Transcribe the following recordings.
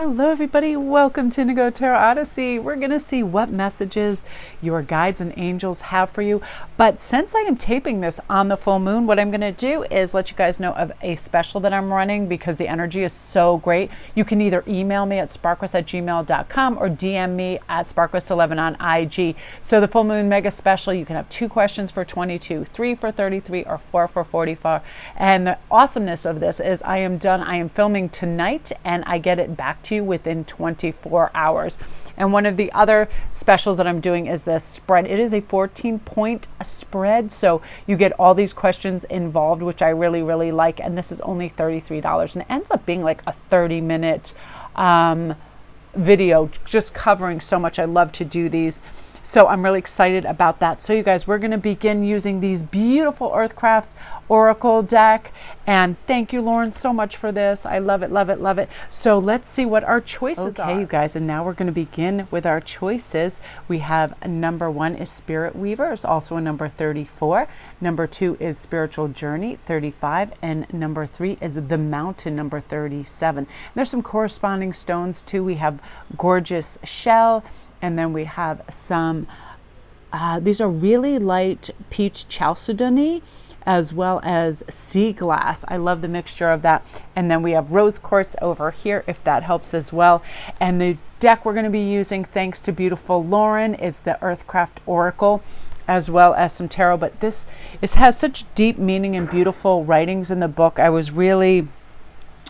Hello everybody, welcome to Indigo Tarot Odyssey. We're going to see what messages your guides and angels have for you. But since I am taping this on the full moon, what I'm going to do is let you guys know of a special that I'm running because the energy is so great. You can either email me at sparkquest@gmail.com or DM me at sparkquest11 on IG. So the full moon mega special, you can have 2 questions for 22, 3 for 33, or 4 for 44. And the awesomeness of this is I am done. I am filming tonight and I get it back to you within 24 hours. And one of the other specials that I'm doing is this spread. It is a 14-point spread, so you get all these questions involved, which I really like, and this is only $33, and it ends up being like a 30-minute video just covering so much. I love to do these. So I'm really excited about that. So you guys, we're going to begin using these beautiful Earthcraft Oracle deck. And thank you, Lauren, so much for this. I love it. So let's see what our choices are. Okay, you guys, and now we're going to begin with our choices. We have number 1 is Spirit Weaver. It's also a number 34. Number 2 is Spiritual Journey, 35. And number 3 is The Mountain, number 37. There's some corresponding stones too. We have Gorgeous Shell. And then we have some, these are really light peach chalcedony, as well as sea glass. I love the mixture of that. And then we have rose quartz over here, if that helps as well. And the deck we're going to be using, thanks to beautiful Lauren, is the Earthcraft Oracle, as well as some tarot. But this has such deep meaning and beautiful writings in the book. I was really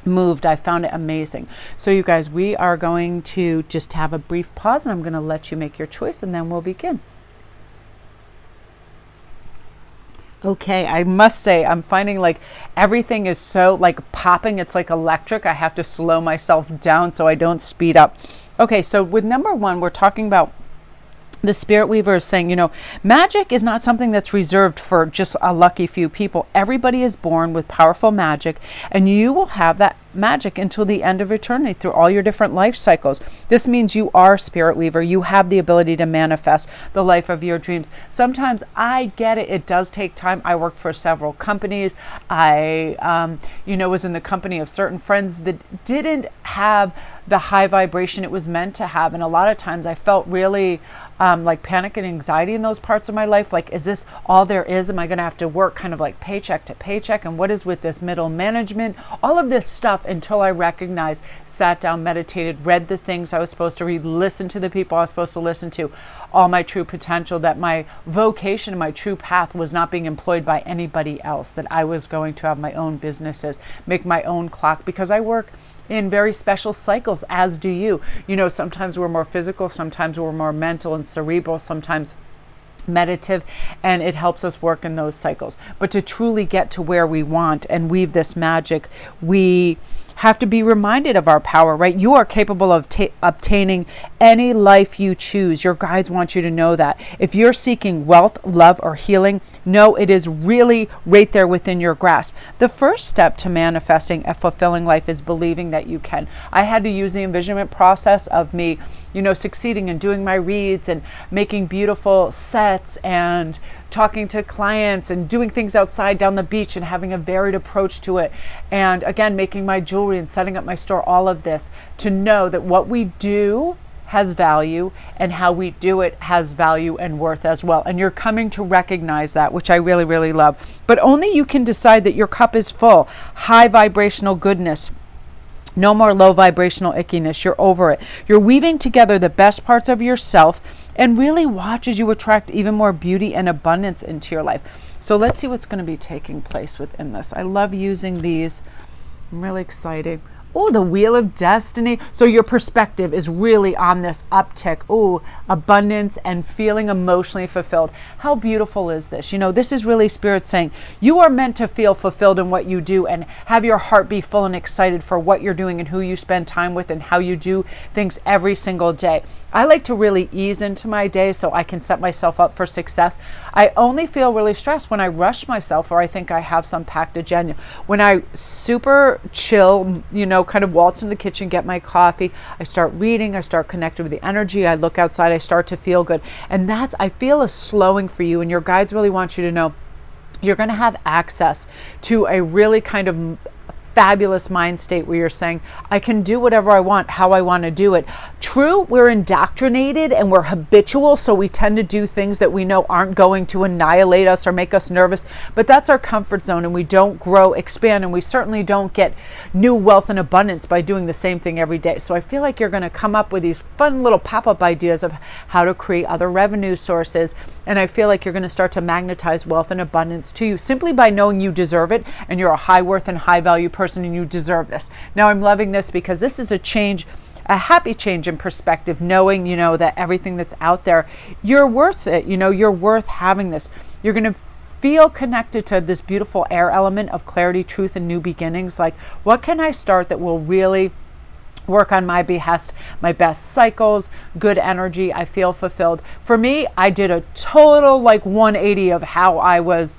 moved. I found it amazing. So you guys, we are going to just have a brief pause and I'm going to let you make your choice and then we'll begin. Okay, I must say I'm finding like everything is so like popping. It's like electric. I have to slow myself down so I don't speed up. Okay, so with number 1, we're talking about the Spirit Weaver is saying, you know, magic is not something that's reserved for just a lucky few people. Everybody is born with powerful magic, and you will have that magic until the end of eternity through all your different life cycles. This means you are Spirit Weaver. You have the ability to manifest the life of your dreams. Sometimes I get it. It does take time. I worked for several companies. I, was in the company of certain friends that didn't have the high vibration it was meant to have. And a lot of times I felt really like panic and anxiety in those parts of my life. Like, is this all there is? Am I going to have to work kind of like paycheck to paycheck? And what is with this middle management? All of this stuff until I recognized, sat down, meditated, read the things I was supposed to read, listened to the people I was supposed to listen to, all my true potential, that my vocation, my true path was not being employed by anybody else, that I was going to have my own businesses, make my own clock, because I work in very special cycles, as do you. You know, sometimes we're more physical, sometimes we're more mental and cerebral, sometimes meditative, and it helps us work in those cycles. But to truly get to where we want and weave this magic, we have to be reminded of our power, right? You are capable of obtaining any life you choose. Your guides want you to know that. If you're seeking wealth, love, or healing, know it is really right there within your grasp. The first step to manifesting a fulfilling life is believing that you can. I had to use the envisionment process of me, succeeding and doing my reads and making beautiful sets and talking to clients and doing things outside down the beach and having a varied approach to it. And again, making my jewelry and setting up my store, all of this, to know that what we do has value and how we do it has value and worth as well. And you're coming to recognize that, which I really love. But only you can decide that your cup is full. High vibrational goodness. No more low vibrational ickiness. You're over it. You're weaving together the best parts of yourself and really watch as you attract even more beauty and abundance into your life. So let's see what's going to be taking place within this. I love using these. I'm really excited. Oh, the Wheel of Destiny. So your perspective is really on this uptick. Oh, abundance and feeling emotionally fulfilled. How beautiful is this? This is really Spirit saying you are meant to feel fulfilled in what you do and have your heart be full and excited for what you're doing and who you spend time with and how you do things every single day. I like to really ease into my day so I can set myself up for success. I only feel really stressed when I rush myself or I think I have some packed agenda. When I super chill, kind of waltz in the kitchen, get my coffee, I start reading, I start connecting with the energy, I look outside, I start to feel good. And I feel a slowing for you, and your guides really want you to know you're going to have access to a really kind of fabulous mind state where you're saying, I can do whatever I want, how I want to do it. True, we're indoctrinated and we're habitual, so we tend to do things that we know aren't going to annihilate us or make us nervous, but that's our comfort zone, and we don't grow, expand, and we certainly don't get new wealth and abundance by doing the same thing every day. So I feel like you're going to come up with these fun little pop-up ideas of how to create other revenue sources, and I feel like you're going to start to magnetize wealth and abundance to you simply by knowing you deserve it, and you're a high worth and high value person, and you deserve this. Now I'm loving this because this is a change, a happy change in perspective, knowing, that everything that's out there, you're worth it. You're worth having this. You're going to feel connected to this beautiful air element of clarity, truth, and new beginnings. Like, what can I start that will really work on my behest, my best cycles, good energy? I feel fulfilled. For me, I did a total 180 of how I was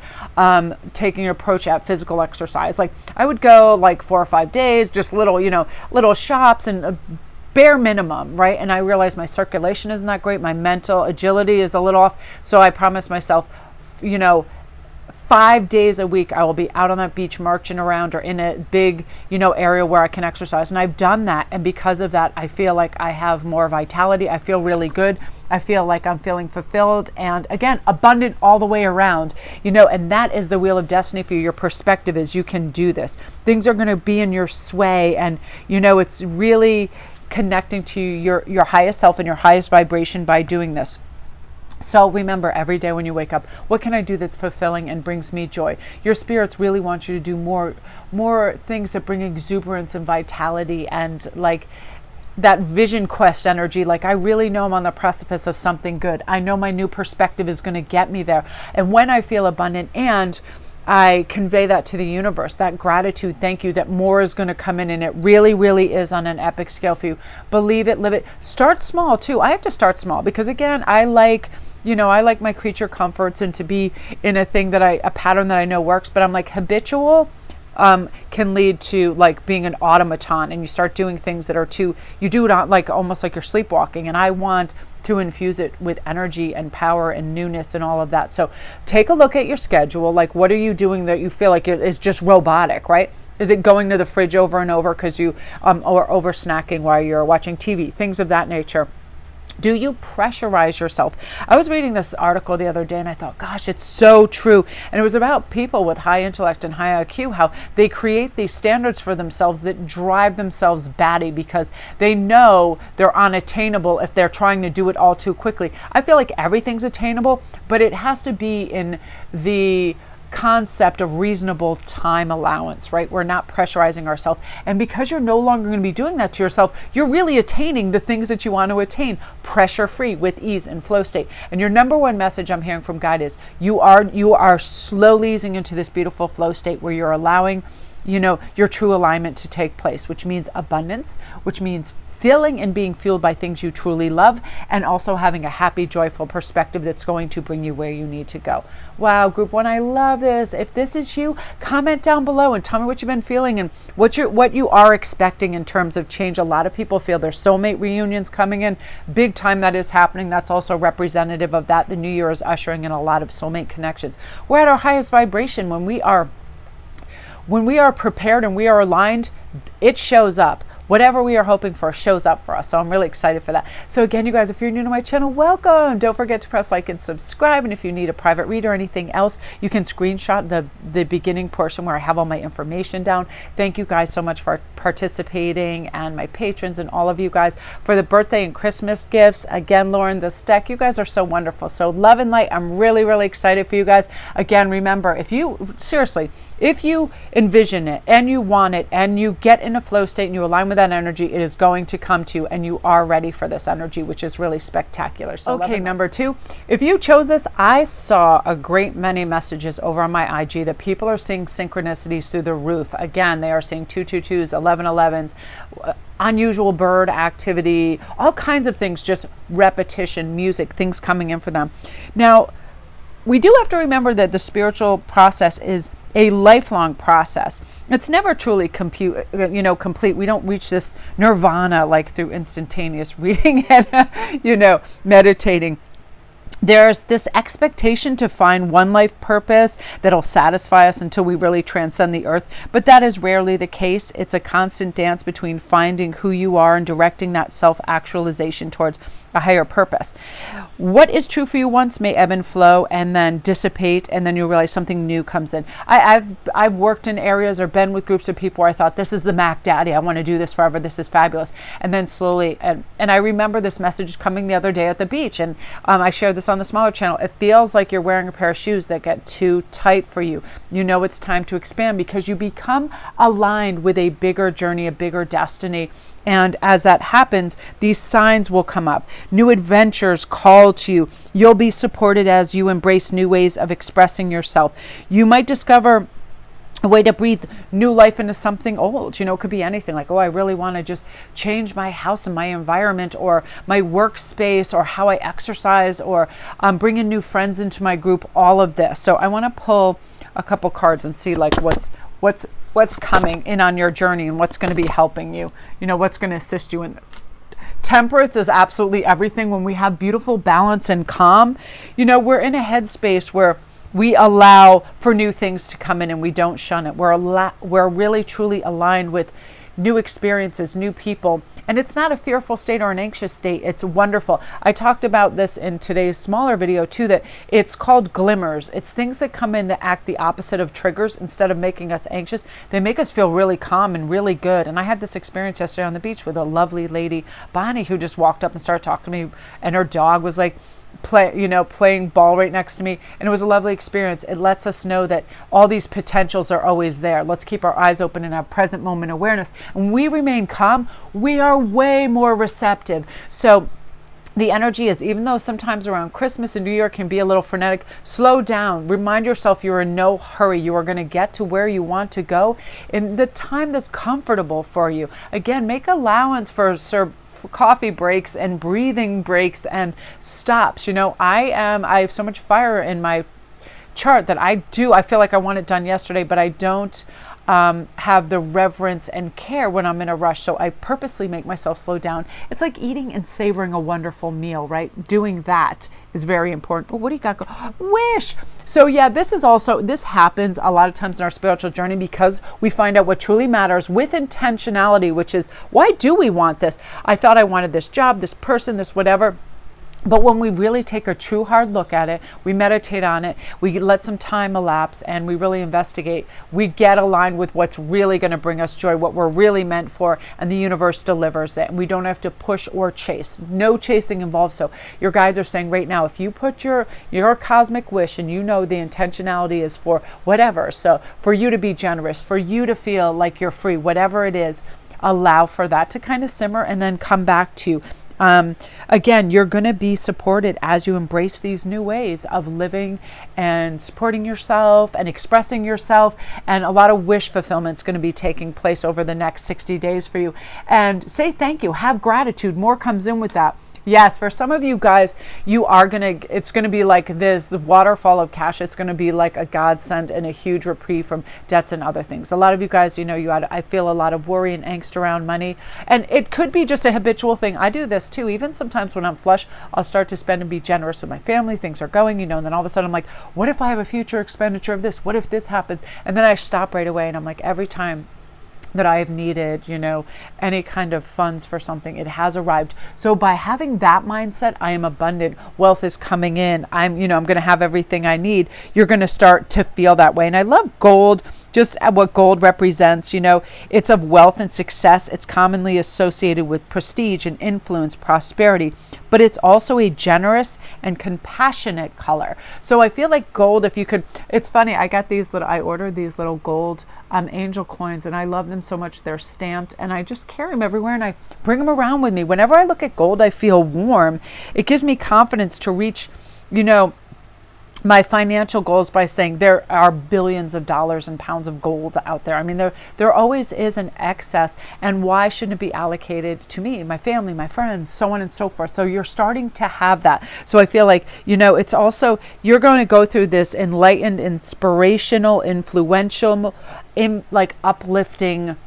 taking an approach at physical exercise. Like, I would go 4 or 5 days, just little shops and bare minimum, right? And I realized my circulation isn't that great. My mental agility is a little off. So I promised myself, 5 days a week, I will be out on that beach marching around or in a big, area where I can exercise. And I've done that. And because of that, I feel like I have more vitality. I feel really good. I feel like I'm feeling fulfilled and, again, abundant all the way around, and that is the wheel of destiny for you. Your perspective is you can do this. Things are going to be in your sway, and, it's really connecting to your highest self and your highest vibration by doing this. So remember, every day when you wake up, what can I do that's fulfilling and brings me joy? Your spirits really want you to do more things that bring exuberance and vitality and that vision quest energy. I really know I'm on the precipice of something good. I know my new perspective is going to get me there. And when I feel abundant and I convey that to the universe, that gratitude, thank you, that more is going to come in, and it really, really is on an epic scale for you. Believe it, live it. Start small too. I have to start small because, again, I like my creature comforts and to be in a pattern that I know works, but I'm habitual can lead to being an automaton, and you start doing things that are you do it on almost like you're sleepwalking, and I want to infuse it with energy and power and newness and all of that. So take a look at your schedule. What are you doing that you feel like it is just robotic, right? Is it going to the fridge over and over because you or over snacking while you're watching TV, things of that nature? Do you pressurize yourself? I was reading this article the other day and I thought, gosh, it's so true. And it was about people with high intellect and high IQ, how they create these standards for themselves that drive themselves batty because they know they're unattainable if they're trying to do it all too quickly. I feel like everything's attainable, but it has to be in the concept of reasonable time allowance, right? We're not pressurizing ourselves. And because you're no longer going to be doing that to yourself, you're really attaining the things that you want to attain, pressure-free, with ease and flow state. And your number one message I'm hearing from Guide is you are slowly easing into this beautiful flow state where you're allowing, your true alignment to take place, which means abundance, which means filling and being fueled by things you truly love, and also having a happy, joyful perspective that's going to bring you where you need to go. Wow, group one, I love this. If this is you, comment down below and tell me what you've been feeling and what you are expecting in terms of change. A lot of people feel their soulmate reunions coming in big time. That is happening. That's also representative of that. The new year is ushering in a lot of soulmate connections. We're at our highest vibration when we are prepared and we are aligned. It shows up. Whatever we are hoping for shows up for us. So I'm really excited for that. So again, you guys, if you're new to my channel, welcome. Don't forget to press like and subscribe. And if you need a private read or anything else, you can screenshot the beginning portion where I have all my information down. Thank you guys so much for participating, and my patrons and all of you guys for the birthday and Christmas gifts. Again, Lauren, the stack, you guys are so wonderful. So love and light. I'm really, really excited for you guys. Again, remember, if you envision it and you want it and you get in a flow state and you align with that energy, it is going to come to you, and you are ready for this energy, which is really spectacular. So okay, number two, if you chose this, I saw a great many messages over on my IG that people are seeing synchronicities through the roof. Again, they are seeing 222s, 1111s, unusual bird activity, all kinds of things, just repetition, music, things coming in for them. Now, we do have to remember that the spiritual process is a lifelong process. It's never truly complete. We don't reach this nirvana through instantaneous reading and, meditating. there's this expectation to find one life purpose that'll satisfy us until we really transcend the earth. But that is rarely the case. It's a constant dance between finding who you are and directing that self-actualization towards a higher purpose. What is true for you once may ebb and flow and then dissipate, and then you'll realize something new comes in. I've worked in areas or been with groups of people where I thought, this is the Mac Daddy, I want to do this forever, this is fabulous. And then slowly, and I remember this message coming the other day at the beach, and I shared this on the smaller channel. It feels like you're wearing a pair of shoes that get too tight for you. You know it's time to expand because you become aligned with a bigger journey, a bigger destiny. And as that happens, these signs will come up. New adventures call to you. You'll be supported as you embrace new ways of expressing yourself. You might discover a way to breathe new life into something old. It could be anything like, oh, I really want to just change my house and my environment or my workspace or how I exercise or bring in new friends into my group, all of this. So I want to pull a couple cards and see like what's coming in on your journey and what's going to be helping you, what's going to assist you in this. Temperance is absolutely everything. When we have beautiful balance and calm, we're in a headspace where we allow for new things to come in and we don't shun it. We're really truly aligned with new experiences, new people. And it's not a fearful state or an anxious state. It's wonderful. I talked about this in today's smaller video too, that it's called glimmers. It's things that come in that act the opposite of triggers. Instead of making us anxious, they make us feel really calm and really good. And I had this experience yesterday on the beach with a lovely lady, Bonnie, who just walked up and started talking to me, and her dog was like, playing ball right next to me, and it was a lovely experience. It lets us know that all these potentials are always there. Let's keep our eyes open and have present moment awareness. And we remain calm, we are way more receptive. So the energy is, even though sometimes around Christmas in New York can be a little frenetic, slow down. Remind yourself you're in no hurry. You are going to get to where you want to go in the time that's comfortable for you. Again, make allowance for coffee breaks and breathing breaks and stops. I have so much fire in my chart that I feel like I want it done yesterday, but I don't have the reverence and care when I'm in a rush. So I purposely make myself slow down. It's like eating and savoring a wonderful meal, right? Doing that is very important. But what do you got? Wish. So yeah, this happens a lot of times in our spiritual journey because we find out what truly matters with intentionality, which is, why do we want this? I thought I wanted this job, this person, this whatever. But when we really take a true hard look at it, we meditate on it, we let some time elapse, and we really investigate, we get aligned with what's really going to bring us joy, what we're really meant for, and the universe delivers it. And we don't have to push or chase. No chasing involved. So your guides are saying right now, if you put your cosmic wish, and the intentionality is for whatever, so for you to be generous, for you to feel like you're free, whatever it is, allow for that to kind of simmer and then come back to you. Again, you're going to be supported as you embrace these new ways of living and supporting yourself and expressing yourself. And a lot of wish fulfillment is going to be taking place over the next 60 days for you. And say thank you. Have gratitude. More comes in with that. Yes, for some of you guys, it's going to be like the waterfall of cash. It's going to be like a godsend and a huge reprieve from debts and other things. A lot of you guys, I feel a lot of worry and angst around money. And it could be just a habitual thing. I do this too. Even sometimes when I'm flush, I'll start to spend and be generous with my family. Things are going, and then all of a sudden I'm like, what if I have a future expenditure of this? What if this happens? And then I stop right away, and I'm like, every time that I have needed, any kind of funds for something, it has arrived. So by having that mindset, I am abundant, wealth is coming in, I'm going to have everything I need. You're going to start to feel that way. And I love gold, just what gold represents. It's of wealth and success. It's commonly associated with prestige and influence, prosperity, but it's also a generous and compassionate color. So I feel like gold, it's funny, I ordered these little gold angel coins, and I love them so much. They're stamped, and I just carry them everywhere, and I bring them around with me. Whenever I look at gold, I feel warm. It gives me confidence to reach, my financial goals by saying there are billions of dollars and pounds of gold out there. I mean, there always is an excess, and why shouldn't it be allocated to me, my family, my friends, so on and so forth. So you're starting to have that. So I feel like, it's also, you're going to go through this enlightened, inspirational, influential, uplifting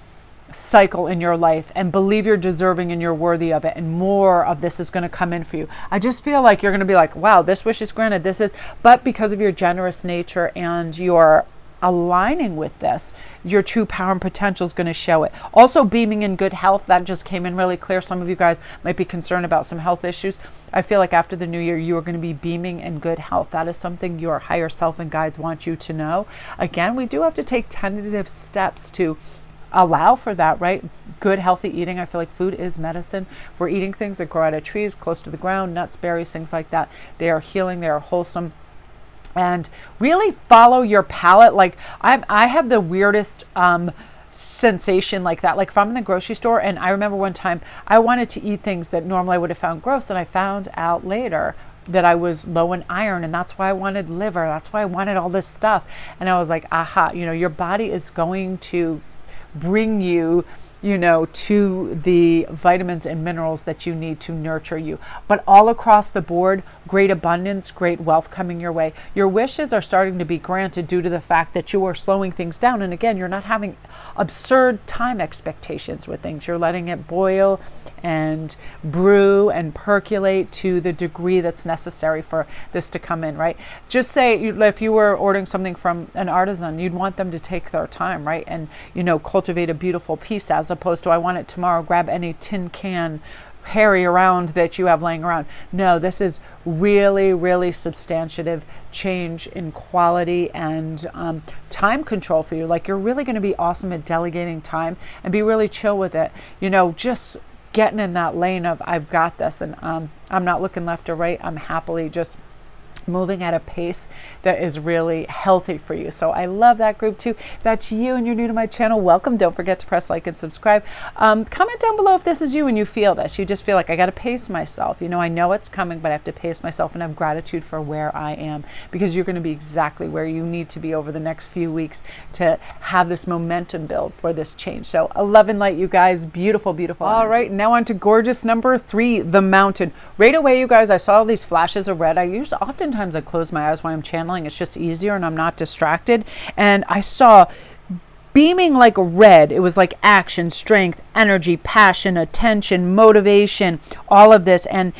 cycle in your life, and believe you're deserving and you're worthy of it, and more of this is going to come in for you. I just feel like you're going to be like, wow, this wish is granted, but because of your generous nature and your aligning with this, your true power and potential is going to show it. Also, beaming in good health, that just came in really clear. Some of you guys might be concerned about some health issues. I feel like after the new year, you are going to be beaming in good health. That is something your higher self and guides want you to know. Again, we do have to take tentative steps to allow for that, right? Good, healthy eating. I feel like food is medicine. If we're eating things that grow out of trees, close to the ground, nuts, berries, things like that, they are healing, they are wholesome. And really follow your palate. Like I have the weirdest sensation like that. Like if I'm in the grocery store, and I remember one time I wanted to eat things that normally I would have found gross, and I found out later that I was low in iron, and that's why I wanted liver. That's why I wanted all this stuff. And I was like, aha, your body is going to bring you, to the vitamins and minerals that you need to nurture you. But all across the board, great abundance, great wealth coming your way. Your wishes are starting to be granted due to the fact that you are slowing things down. And again, you're not having absurd time expectations with things. You're letting it boil and brew and percolate to the degree that's necessary for this to come in, right? Just say if you were ordering something from an artisan, you'd want them to take their time, right? And, cultivate a beautiful piece, as opposed to I want it tomorrow, grab any tin can hairy around that you have laying around. No, this is really, really substantive change in quality and time control for you. Like you're really going to be awesome at delegating time and be really chill with it. Just getting in that lane of I've got this, and I'm not looking left or right. I'm happily just moving at a pace that is really healthy for you. So I love that group too. If that's you and you're new to my channel, welcome. Don't forget to press like and subscribe. Comment down below if this is you and you feel this. You just feel like I got to pace myself. I know it's coming, but I have to pace myself and have gratitude for where I am, because you're going to be exactly where you need to be over the next few weeks to have this momentum build for this change. So love and light, you guys. Beautiful, beautiful. All right, now on to gorgeous number 3, the mountain. Right away, you guys, I saw all these flashes of red. Oftentimes I close my eyes while I'm channeling. It's just easier and I'm not distracted. And I saw beaming like red. It was like action, strength, energy, passion, attention, motivation, all of this. And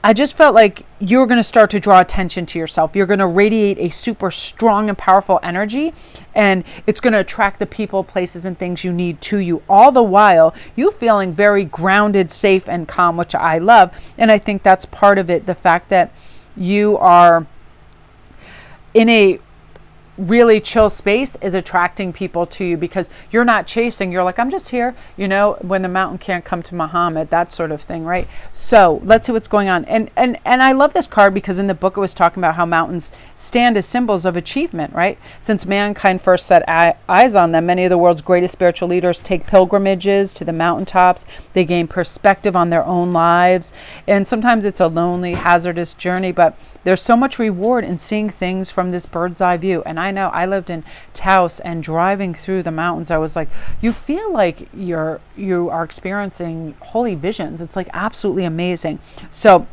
I just felt like you're going to start to draw attention to yourself. You're going to radiate a super strong and powerful energy, and it's going to attract the people, places, and things you need to you, all the while you feeling very grounded, safe, and calm, which I love. And I think that's part of it. The fact that you are in a really chill space is attracting people to you, because you're not chasing. You're like, I'm just here, when the mountain can't come to Muhammad, that sort of thing, right? So let's see what's going on. And I love this card because in the book it was talking about how mountains stand as symbols of achievement, right? Since mankind first set eyes on them, many of the world's greatest spiritual leaders take pilgrimages to the mountaintops. They gain perspective on their own lives, and sometimes it's a lonely, hazardous journey, but there's so much reward in seeing things from this bird's eye view. And I know I lived in Taos, and driving through the mountains, I was like, you feel like you are experiencing holy visions. It's like absolutely amazing. So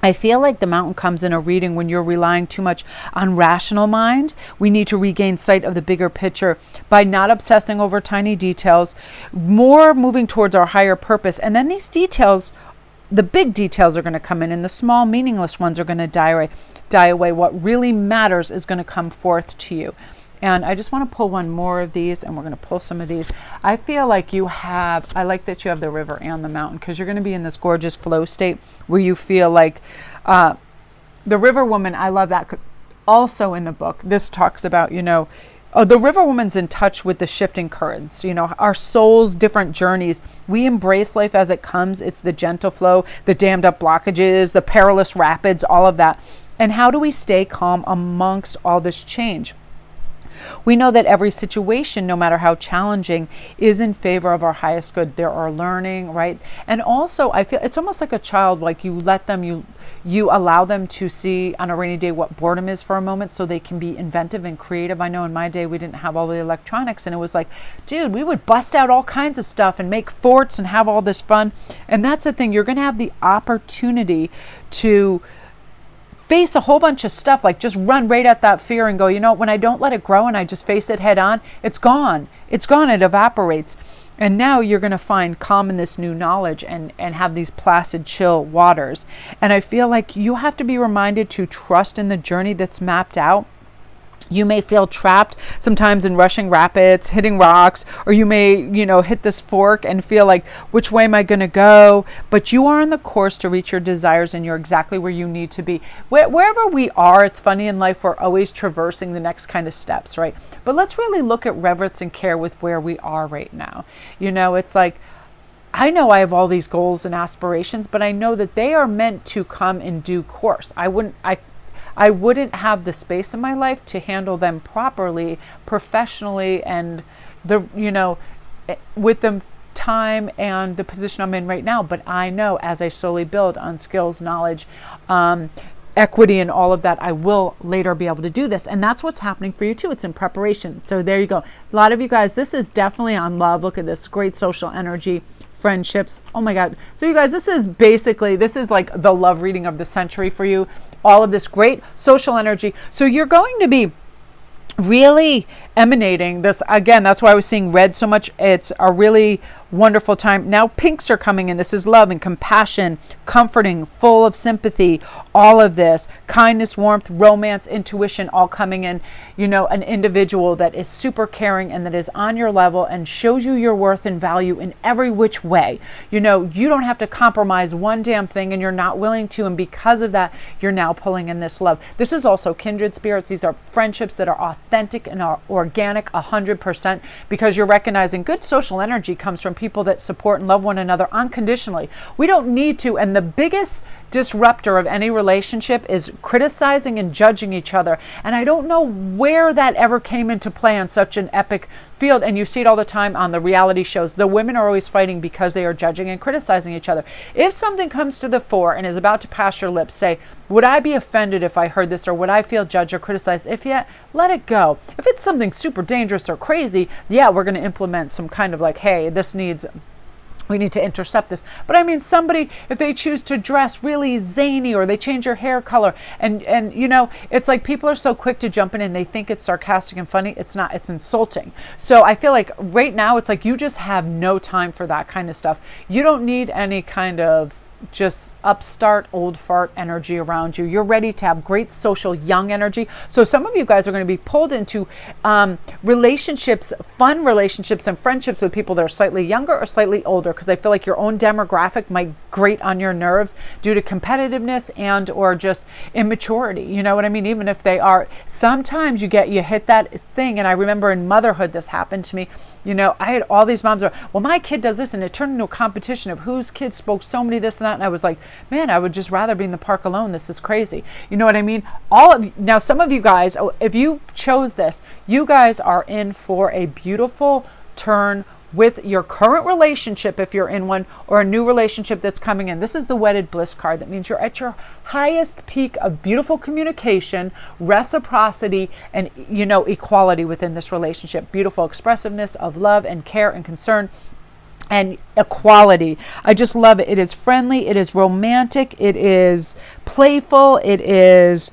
I feel like the mountain comes in a reading when you're relying too much on rational mind. We need to regain sight of the bigger picture by not obsessing over tiny details, more moving towards our higher purpose. And then these details, the big details, are going to come in, and the small meaningless ones are going to die away. What really matters is going to come forth to you. And I just want to pull one more of these, and we're going to pull some of these. I feel like I like that you have the river and the mountain, because you're going to be in this gorgeous flow state where you feel like the river woman. I love that, because also in the book this talks about, the river woman's in touch with the shifting currents, our soul's different journeys. We embrace life as it comes. It's the gentle flow, the dammed up blockages, the perilous rapids, all of that. And how do we stay calm amongst all this change? We know that every situation, no matter how challenging, is in favor of our highest good. There are learning, right? And also, I feel it's almost like a child, like you let them, you allow them to see on a rainy day what boredom is for a moment, so they can be inventive and creative. I know in my day, we didn't have all the electronics, and it was like, dude, we would bust out all kinds of stuff and make forts and have all this fun. And that's the thing. You're going to have the opportunity to face a whole bunch of stuff, like just run right at that fear and go, when I don't let it grow and I just face it head on, it's gone. It's gone. It evaporates. And now you're going to find calm in this new knowledge and have these placid, chill waters. And I feel like you have to be reminded to trust in the journey that's mapped out. You may feel trapped sometimes in rushing rapids, hitting rocks, or you may, hit this fork and feel like, which way am I going to go? But you are on the course to reach your desires, and you're exactly where you need to be. Wherever we are, it's funny in life, we're always traversing the next kind of steps, right? But let's really look at reverence and care with where we are right now. It's like, I know I have all these goals and aspirations, but I know that they are meant to come in due course. I wouldn't have the space in my life to handle them properly, professionally, and with the time and the position I'm in right now. But I know as I slowly build on skills, knowledge, equity, and all of that, I will later be able to do this. And that's what's happening for you too. It's in preparation. So there you go. A lot of you guys, this is definitely on love. Look at this great social energy. Friendships. Oh my God. So you guys, this is like the love reading of the century for you. All of this great social energy. So you're going to be really emanating this again. That's why I was seeing red so much. It's a really wonderful time. Now pinks are coming in. This is love and compassion, comforting, full of sympathy, all of this kindness, warmth, romance, intuition, all coming in. An individual that is super caring and that is on your level and shows you your worth and value in every which way. You don't have to compromise one damn thing, and you're not willing to, and because of that, you're now pulling in this love. This is also kindred spirits. These are friendships that are authentic and are organic 100%, because you're recognizing good social energy comes from people that support and love one another unconditionally. We don't need to, and the biggest disruptor of any relationship is criticizing and judging each other. And I don't know where that ever came into play on such an epic field. And you see it all the time on the reality shows. The women are always fighting because they are judging and criticizing each other. If something comes to the fore and is about to pass your lips, say, would I be offended if I heard this, or would I feel judged or criticized? If yet, let it go. If it's something super dangerous or crazy, yeah, we're going to implement some kind of like, hey, we need to intercept this. But I mean, somebody, if they choose to dress really zany, or they change your hair color, and it's like people are so quick to jump in and they think it's sarcastic and funny. It's not, it's insulting. So I feel like right now it's like you just have no time for that kind of stuff. You don't need any kind of just upstart old fart energy around you. You're ready to have great social young energy. So some of you guys are going to be pulled into relationships, fun relationships and friendships with people that are slightly younger or slightly older, because I feel like your own demographic might grate on your nerves due to competitiveness and or just immaturity. You know what I mean? Even if they are, sometimes you hit that thing. And I remember in motherhood this happened to me. I had all these moms who were, well, my kid does this, and it turned into a competition of whose kid spoke so many this and that. And I was like, man, I would just rather be in the park alone. This is crazy. You know what I mean? Now, some of you guys, if you chose this, you guys are in for a beautiful turn with your current relationship, if you're in one, or a new relationship that's coming in. This is the Wedded Bliss card. That means you're at your highest peak of beautiful communication, reciprocity, and equality within this relationship. Beautiful expressiveness of love and care and concern and equality. I just love it. It is friendly, it is romantic, it is playful, it is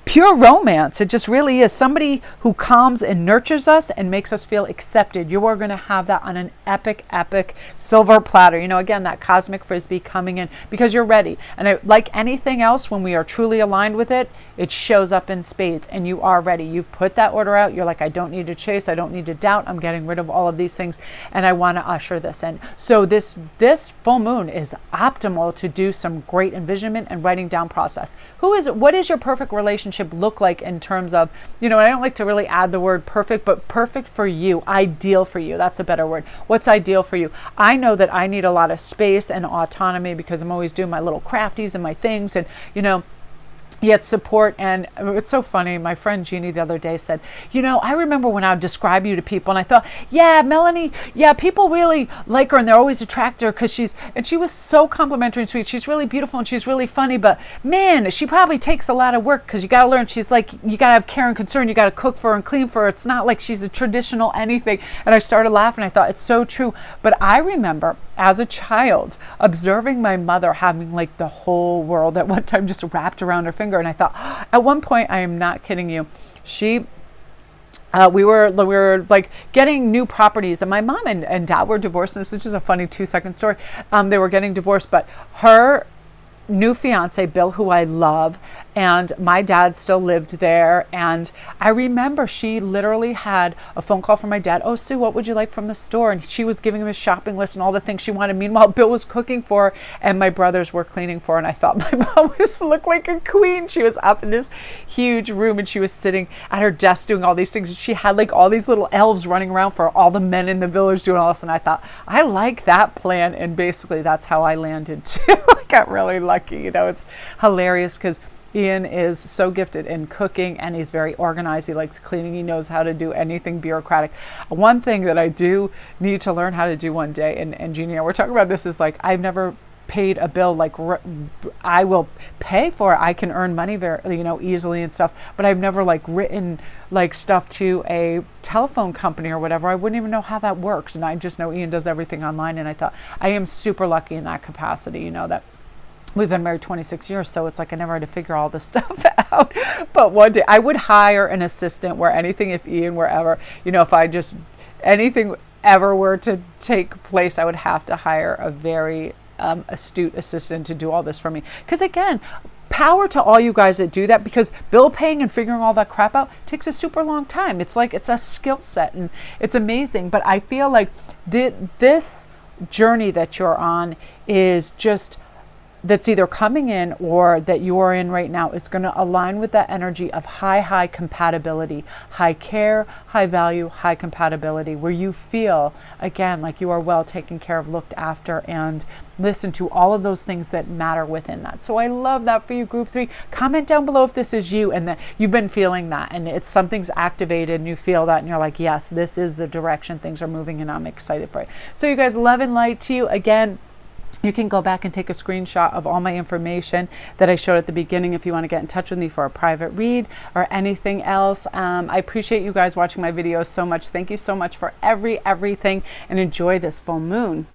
pure romance. It just really is somebody who calms and nurtures us and makes us feel accepted. You are going to have that on an epic silver platter. Again, that cosmic frisbee coming in because you're ready. And like anything else, when we are truly aligned with it, it shows up in spades and you are ready. You've put that order out. You're like, I don't need to chase. I don't need to doubt. I'm getting rid of all of these things and I want to usher this in. So this full moon is optimal to do some great envisionment and writing down process. What is your perfect relationship look like in terms of, I don't like to really add the word perfect, but perfect for you, ideal for you. That's a better word. What's ideal for you? I know that I need a lot of space and autonomy because I'm always doing my little crafties and my things and, yet support. And it's so funny. My friend Jeannie the other day said, I remember when I would describe you to people and I thought, yeah, Melanie, yeah, people really like her and they're always attracted to her because she was so complimentary and sweet. She's really beautiful and she's really funny, but man, she probably takes a lot of work because you got to learn. She's like, you got to have care and concern. You got to cook for her and clean for her. It's not like she's a traditional anything. And I started laughing. I thought it's so true. But I remember as a child observing my mother having like the whole world at one time just wrapped around her finger. And I thought, at one point, I am not kidding you, she we were like getting new properties, and my mom and dad were divorced. And this is just a funny 2-second story. They were getting divorced, but her new fiance, Bill, who I love, and my dad still lived there. And I remember she literally had a phone call from my dad. Oh, Sue, what would you like from the store? And she was giving him his shopping list and all the things she wanted. Meanwhile, Bill was cooking for her and my brothers were cleaning for her. And I thought my mom just looked like a queen. She was up in this huge room and she was sitting at her desk doing all these things. She had like all these little elves running around for all the men in the village doing all this. And I thought, I like that plan. And basically that's how I landed too. I got really lucky. You know, it's hilarious because Ian is so gifted in cooking and he's very organized. He likes cleaning. He knows how to do anything bureaucratic. One thing that I do need to learn how to do one day, and Jeannie, we're talking about this, is like I've never paid a bill. Like I will pay for it. I can earn money very, easily and stuff, but I've never like written like stuff to a telephone company or whatever. I wouldn't even know how that works. And I just know Ian does everything online. And I thought I am super lucky in that capacity, that we've been married 26 years, so it's like I never had to figure all this stuff out. But one day I would hire an assistant where anything, if Ian were ever, if I just, anything ever were to take place, I would have to hire a very astute assistant to do all this for me. Because again, power to all you guys that do that, because bill paying and figuring all that crap out takes a super long time. It's like, it's a skill set and it's amazing. But I feel like this journey that you're on is just, that's either coming in or that you're in right now is going to align with that energy of high compatibility, high care, high value, high compatibility, where you feel, again, like you are well taken care of, looked after, and listen to all of those things that matter within that. So I love that for you, group 3. Comment down below if this is you and that you've been feeling that and it's something's activated and you feel that and you're like, yes, this is the direction things are moving and I'm excited for it. So you guys, love and light to you. Again, you can go back and take a screenshot of all my information that I showed at the beginning if you want to get in touch with me for a private read or anything else. I appreciate you guys watching my videos so much. Thank you so much for everything, and enjoy this full moon.